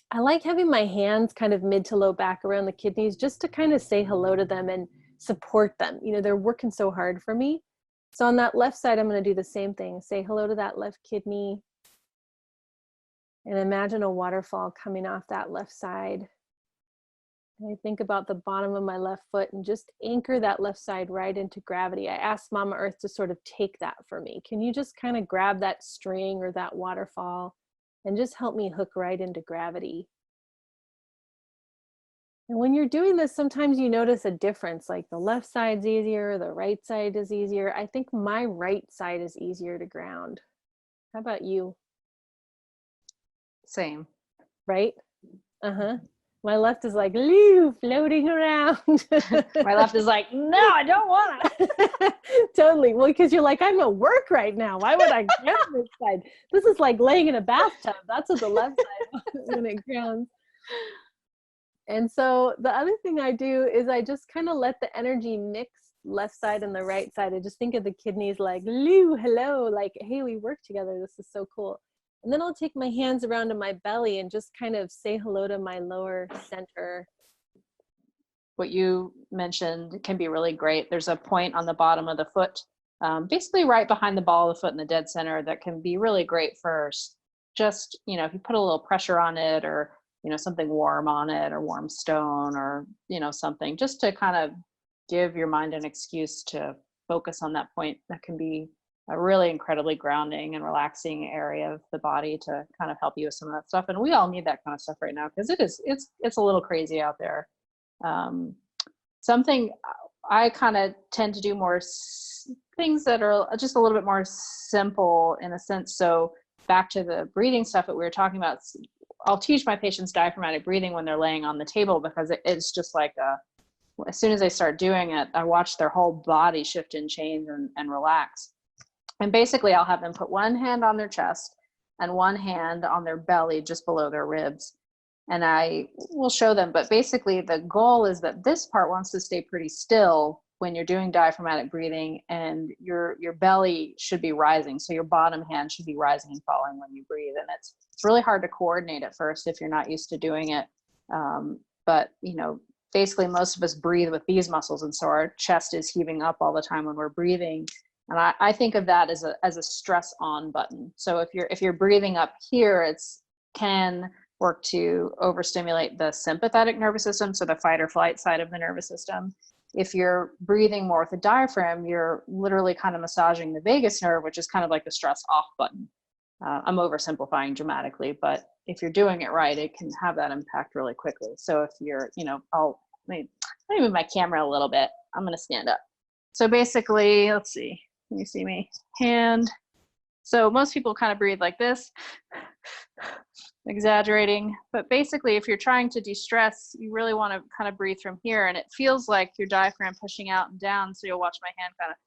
I like having my hands kind of mid to low back around the kidneys just to kind of say hello to them and support them. You know, they're working so hard for me. So on that left side, I'm going to do the same thing. Say hello to that left kidney. And imagine a waterfall coming off that left side. And I think about the bottom of my left foot and just anchor that left side right into gravity. I asked Mama Earth to sort of take that for me. Can you just kind of grab that string or that waterfall and just help me hook right into gravity? And when you're doing this, sometimes you notice a difference, like the left side's easier, the right side is easier. I think my right side is easier to ground. How about you? Same. Right? Uh-huh. My left is like, Lou, floating around. My left is like, no, I don't want to. Totally. Well, because you're like, I'm at work right now. Why would I ground this side? This is like laying in a bathtub. That's what the left side when it grounds. And so the other thing I do is I just kind of let the energy mix left side and the right side. I just think of the kidneys like, Lou, hello, like, hey, we work together. This is so cool. And then I'll take my hands around to my belly and just kind of say hello to my lower center. What you mentioned can be really great. There's a point on the bottom of the foot, basically right behind the ball of the foot in the dead center, that can be really great for just, you know, if you put a little pressure on it, or, you know, something warm on it, or warm stone, or, you know, something just to kind of give your mind an excuse to focus on that point. That can be a really incredibly grounding and relaxing area of the body to kind of help you with some of that stuff. And we all need that kind of stuff right now, because it's a little crazy out there. Something I kind of tend to do more things that are just a little bit more simple in a sense. So back to the breathing stuff that we were talking about, I'll teach my patients diaphragmatic breathing when they're laying on the table, because it's just like as soon as they start doing it, I watch their whole body shift and change and relax. And basically I'll have them put one hand on their chest and one hand on their belly just below their ribs. And I will show them, but basically the goal is that this part wants to stay pretty still when you're doing diaphragmatic breathing, and your belly should be rising. So your bottom hand should be rising and falling when you breathe. And it's really hard to coordinate at first if you're not used to doing it. But basically most of us breathe with these muscles. And so our chest is heaving up all the time when we're breathing. And I think of that as a stress on button. So if you're breathing up here, it's can work to overstimulate the sympathetic nervous system, so the fight or flight side of the nervous system. If you're breathing more with the diaphragm, you're literally kind of massaging the vagus nerve, which is kind of like the stress off button. I'm oversimplifying dramatically, but if you're doing it right, it can have that impact really quickly. So if you're, let me move my camera a little bit. I'm going to stand up. So basically, let's see. Can you see me? Hand. So most people kind of breathe like this, exaggerating. But basically, if you're trying to de-stress, you really want to kind of breathe from here. And it feels like your diaphragm pushing out and down. So you'll watch my hand kind of.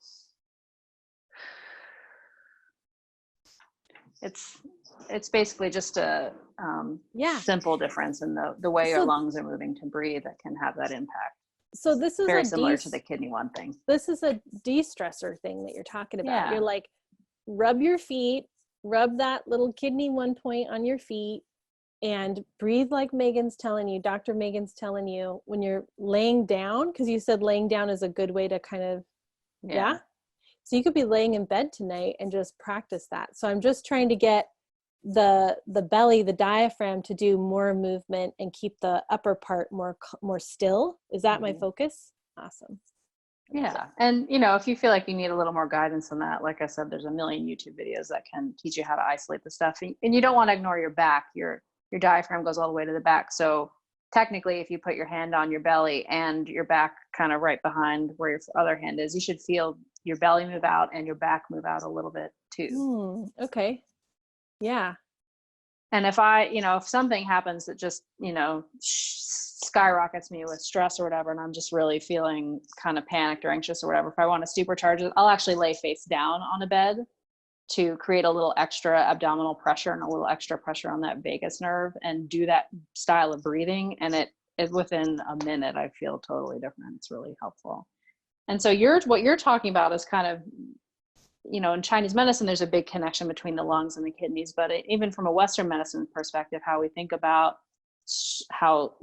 It's basically just a simple difference in the way your lungs are moving to breathe that can have that impact. So this is very similar to the kidney one thing. This is a de-stressor thing that you're talking about. Yeah. You're like, rub your feet, rub that little kidney one point on your feet, and breathe like Maegan's telling you, Dr. Maegan's telling you when you're laying down, because you said laying down is a good way to kind of, yeah. So you could be laying in bed tonight and just practice that. So I'm just trying to get the belly, the diaphragm to do more movement and keep the upper part more still. Is that my focus? Awesome. Yeah. And if you feel like you need a little more guidance on that, like I said, there's a million YouTube videos that can teach you how to isolate the stuff. And you don't want to ignore your back. Your diaphragm goes all the way to the back. So technically, if you put your hand on your belly and your back kind of right behind where your other hand is, you should feel your belly move out and your back move out a little bit too. Okay. Yeah. And if if something happens that just, skyrockets me with stress or whatever, and I'm just really feeling kind of panicked or anxious or whatever, if I want to supercharge it, I'll actually lay face down on a bed to create a little extra abdominal pressure and a little extra pressure on that vagus nerve, and do that style of breathing. And it within a minute, I feel totally different. It's really helpful. And so what you're talking about is kind of, in Chinese medicine, there's a big connection between the lungs and the kidneys, but even from a Western medicine perspective, how we think about how,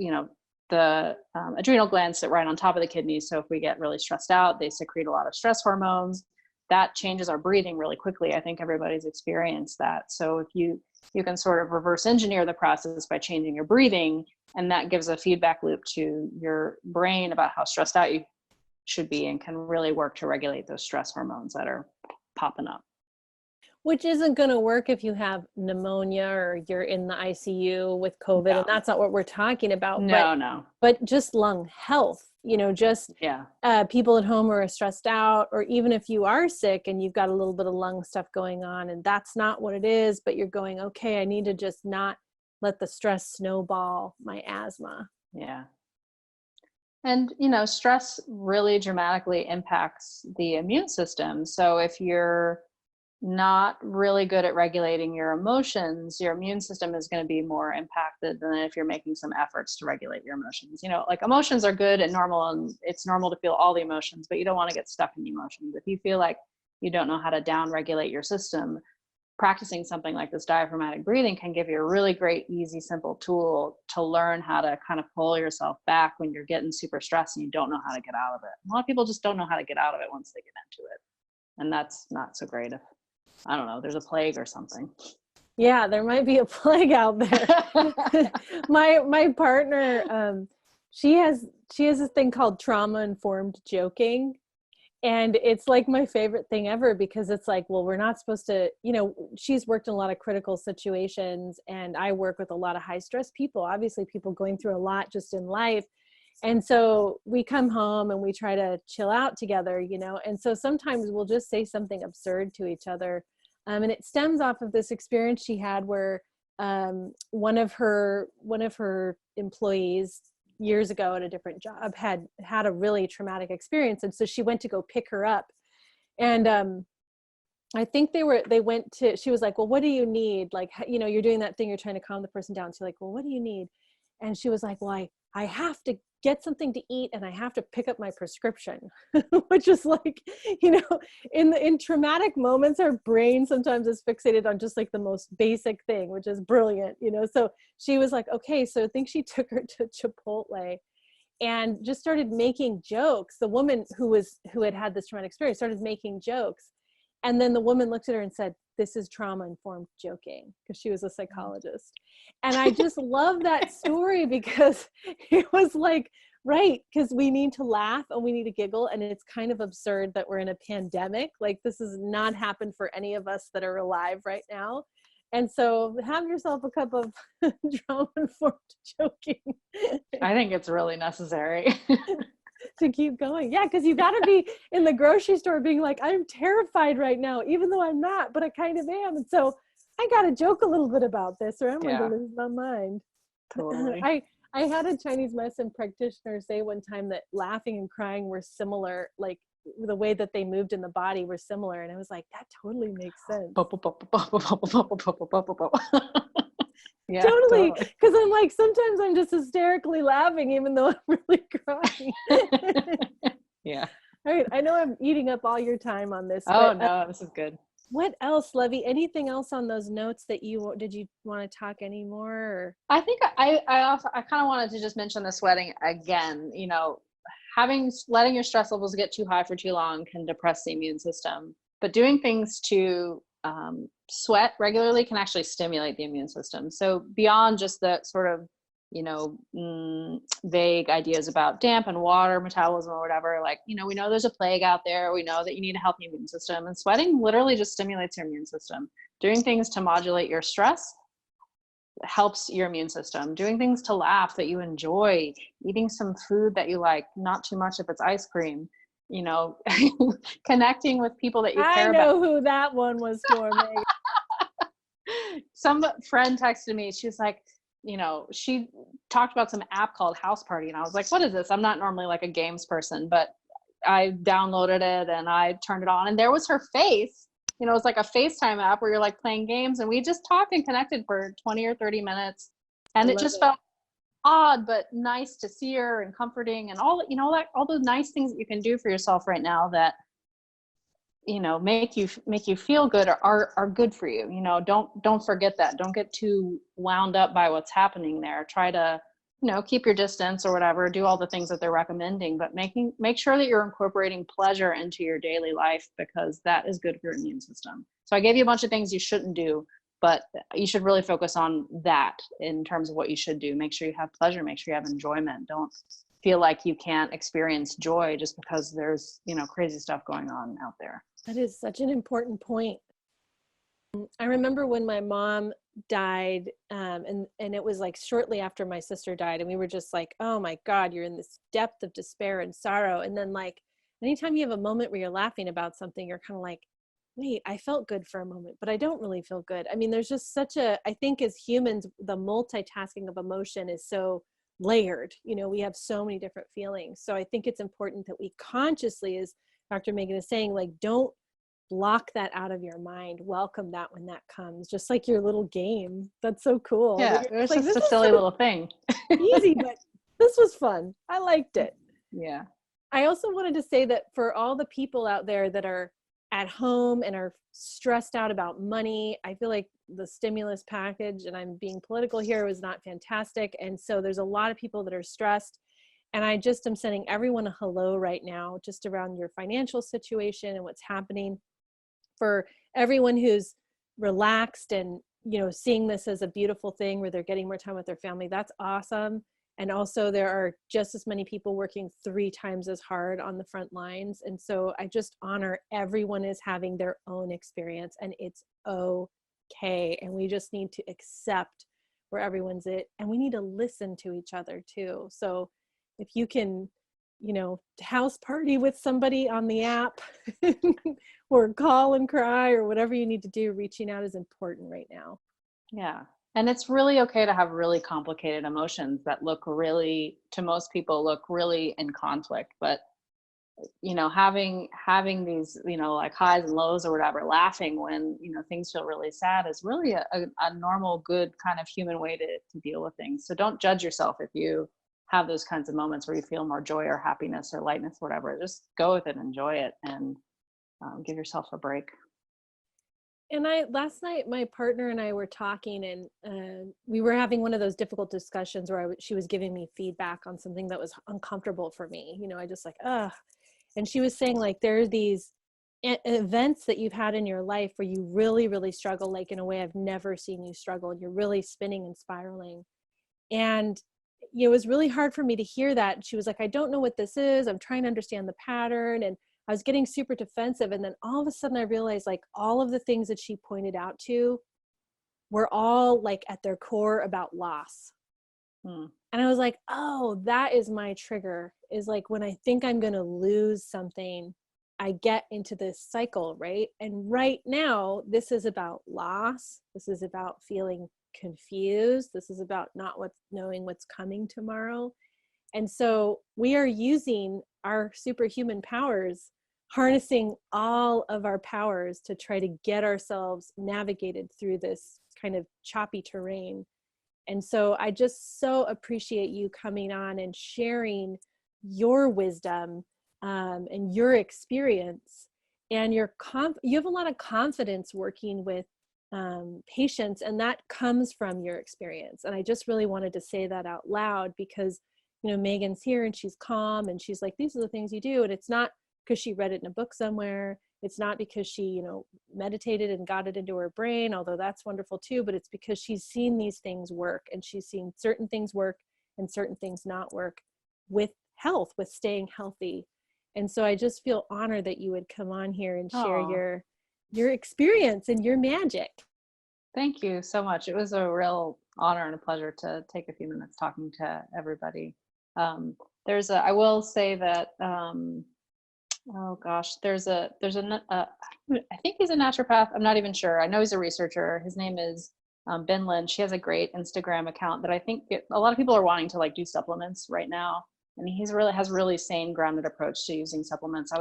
the adrenal glands sit right on top of the kidneys. So if we get really stressed out, they secrete a lot of stress hormones. That changes our breathing really quickly. I think everybody's experienced that. So if you can sort of reverse engineer the process by changing your breathing, and that gives a feedback loop to your brain about how stressed out you should be, and can really work to regulate those stress hormones that are popping up. Which isn't going to work if you have pneumonia or you're in the ICU with COVID. No. And that's not what we're talking about. No. But just lung health, people at home who are stressed out, or even if you are sick and you've got a little bit of lung stuff going on and that's not what it is, but you're going, okay, I need to just not let the stress snowball my asthma. Yeah. And, stress really dramatically impacts the immune system. So if you're not really good at regulating your emotions, your immune system is going to be more impacted than if you're making some efforts to regulate your emotions. Like emotions are good and normal, and it's normal to feel all the emotions, but you don't want to get stuck in emotions. If you feel like you don't know how to down regulate your system, practicing something like this diaphragmatic breathing can give you a really great, easy, simple tool to learn how to kind of pull yourself back when you're getting super stressed and you don't know how to get out of it. A lot of people just don't know how to get out of it once they get into it. And that's not so great if, I don't know, there's a plague or something. Yeah, there might be a plague out there. My partner, she has this thing called trauma-informed joking. And it's like my favorite thing ever, because it's like, well, we're not supposed to, she's worked in a lot of critical situations, and I work with a lot of high stress people, obviously people going through a lot just in life. And so we come home and we try to chill out together, and so sometimes we'll just say something absurd to each other. And it stems off of this experience she had where one of her employees years ago at a different job had a really traumatic experience. And so she went to go pick her up. And I think she was like, well, what do you need? Like, you're doing that thing, you're trying to calm the person down. So like, well, what do you need? And she was like, well, I have to get something to eat and I have to pick up my prescription, which is like, in traumatic moments, our brain sometimes is fixated on just like the most basic thing, which is brilliant, So she was like, okay, so I think she took her to Chipotle and just started making jokes. The woman who had this traumatic experience started making jokes. And then the woman looked at her and said, this is trauma-informed joking, because she was a psychologist. And I just love that story, because it was like, right, because we need to laugh and we need to giggle. And it's kind of absurd that we're in a pandemic. Like, this has not happened for any of us that are alive right now. And so have yourself a cup of trauma-informed joking. I think it's really necessary. To keep going. Yeah, because you got to be in the grocery store being like, I'm terrified right now, even though I'm not, but I kind of am. And so I got to joke a little bit about this, or I'm going to lose my mind. Totally. I had a Chinese medicine practitioner say one time that laughing and crying were similar, like the way that they moved in the body were similar. And I was like, that totally makes sense. Yeah, totally. Because I'm like, sometimes I'm just hysterically laughing, even though I'm really crying. Yeah. All right. I know I'm eating up all your time on this. Oh, but, no, this is good. What else, Levy? Anything else on those notes that did you want to talk anymore? Or? I think I kind of wanted to just mention the sweating again. Letting your stress levels get too high for too long can depress the immune system, but doing things to sweat regularly can actually stimulate the immune system. So beyond just the sort of, vague ideas about damp and water metabolism or whatever, like, we know there's a plague out there. We know that you need a healthy immune system, and sweating literally just stimulates your immune system. Doing things to modulate your stress helps your immune system. Doing things to laugh that you enjoy, eating some food that you like, not too much if it's ice cream, connecting with people that you care about. I know who that one was for, Megan. Some friend texted me. She's like, she talked about some app called House Party. And I was like, what is this? I'm not normally like a games person, but I downloaded it and I turned it on, and there was her face. It was like a FaceTime app where you're like playing games, and we just talked and connected for 20 or 30 minutes. And it just felt odd, but nice to see her and comforting, and all, all those nice things that you can do for yourself right now that, make you feel good are good for you. Don't forget that. Don't get too wound up by what's happening there. Try to, keep your distance or whatever, do all the things that they're recommending, but make sure that you're incorporating pleasure into your daily life, because that is good for your immune system. So I gave you a bunch of things you shouldn't do, but you should really focus on that in terms of what you should do. Make sure you have pleasure, make sure you have enjoyment. Don't feel like you can't experience joy just because there's, crazy stuff going on out there. That is such an important point. I remember when my mom died, and it was like shortly after my sister died, and we were just like, oh my God, you're in this depth of despair and sorrow. And then like, anytime you have a moment where you're laughing about something, you're kind of like, wait, I felt good for a moment, but I don't really feel good. I mean, there's just I think as humans, the multitasking of emotion is so layered. We have so many different feelings. So I think it's important that we consciously, as Dr. Maegan is saying, like, don't block that out of your mind. Welcome that when that comes, just like your little game. That's so cool. Yeah, it was like, just a silly little thing. Easy, but this was fun. I liked it. Yeah. I also wanted to say that for all the people out there that are at home and are stressed out about money, I feel like the stimulus package, and I'm being political here, was not fantastic. And so there's a lot of people that are stressed. And I just am sending everyone a hello right now, just around your financial situation and what's happening. For everyone who's relaxed and, seeing this as a beautiful thing where they're getting more time with their family, that's awesome. And also there are just as many people working 3 times as hard on the front lines. And so I just honor everyone is having their own experience, and it's okay. And we just need to accept where everyone's at, and we need to listen to each other too. So if you can, house party with somebody on the app or call and cry or whatever you need to do, reaching out is important right now. Yeah. And it's really okay to have really complicated emotions that to most people look really in conflict, but having these, like highs and lows or whatever, laughing when, things feel really sad is really a normal, good kind of human way to deal with things. So don't judge yourself if you have those kinds of moments where you feel more joy or happiness or lightness, whatever. Just go with it, enjoy it, and give yourself a break. And last night, my partner and I were talking, and we were having one of those difficult discussions where she was giving me feedback on something that was uncomfortable for me. I just like, ugh. And she was saying, like, there are these events that you've had in your life where you really, really struggle, like in a way I've never seen you struggle. And you're really spinning and spiraling. And it was really hard for me to hear that. She was like, I don't know what this is. I'm trying to understand the pattern. And I was getting super defensive. And then all of a sudden I realized, like, all of the things that she pointed out to were all, like, at their core about loss. And I was like, oh, that is my trigger, is like when I think I'm going to lose something, I get into this cycle, right? And right now, this is about loss. This is about feeling confused. This is about not knowing what's coming tomorrow. And so we are using our superhuman powers, harnessing all of our powers to try to get ourselves navigated through this kind of choppy terrain. And so I just so appreciate you coming on and sharing your wisdom and your experience. And you have a lot of confidence working with patients, and that comes from your experience. And I just really wanted to say that out loud because, Maegan's here and she's calm and she's like, these are the things you do. And it's not because she read it in a book somewhere. It's not because she, meditated and got it into her brain, although that's wonderful too, but it's because she's seen these things work, and she's seen certain things work and certain things not work with health, with staying healthy. And so I just feel honored that you would come on here and share your experience and your magic. Thank you so much. It was a real honor and a pleasure to take a few minutes talking to everybody. I will say that, oh gosh, I think he's a naturopath. I'm not even sure. I know he's a researcher. His name is Ben Lynch. He has a great Instagram account that I think a lot of people are wanting to, like, do supplements right now. And he has really sane, grounded approach to using supplements. I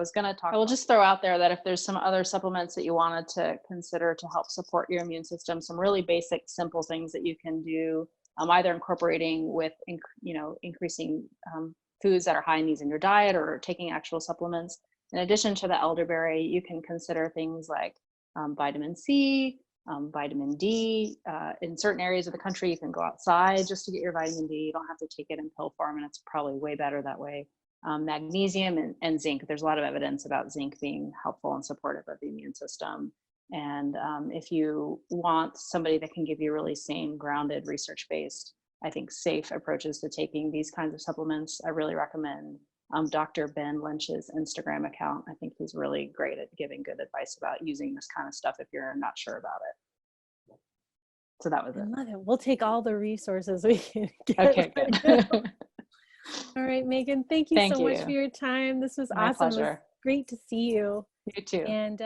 will just throw out there that if there's some other supplements that you wanted to consider to help support your immune system, some really basic, simple things that you can do, either incorporating with, increasing foods that are high in these in your diet, or taking actual supplements. In addition to the elderberry, you can consider things like vitamin C, vitamin D. In certain areas of the country, you can go outside just to get your vitamin D. You don't have to take it in pill form, and it's probably way better that way. Magnesium and zinc. There's a lot of evidence about zinc being helpful and supportive of the immune system. And if you want somebody that can give you really sane, grounded, research-based, I think safe approaches to taking these kinds of supplements, I really recommend Dr. Ben Lynch's Instagram account. I think he's really great at giving good advice about using this kind of stuff if you're not sure about it. So that was it. I love it. We'll take all the resources we can get. Okay, good. All right, Maegan, thank you so much for your time. This was awesome. Pleasure. It was great to see you. You too. And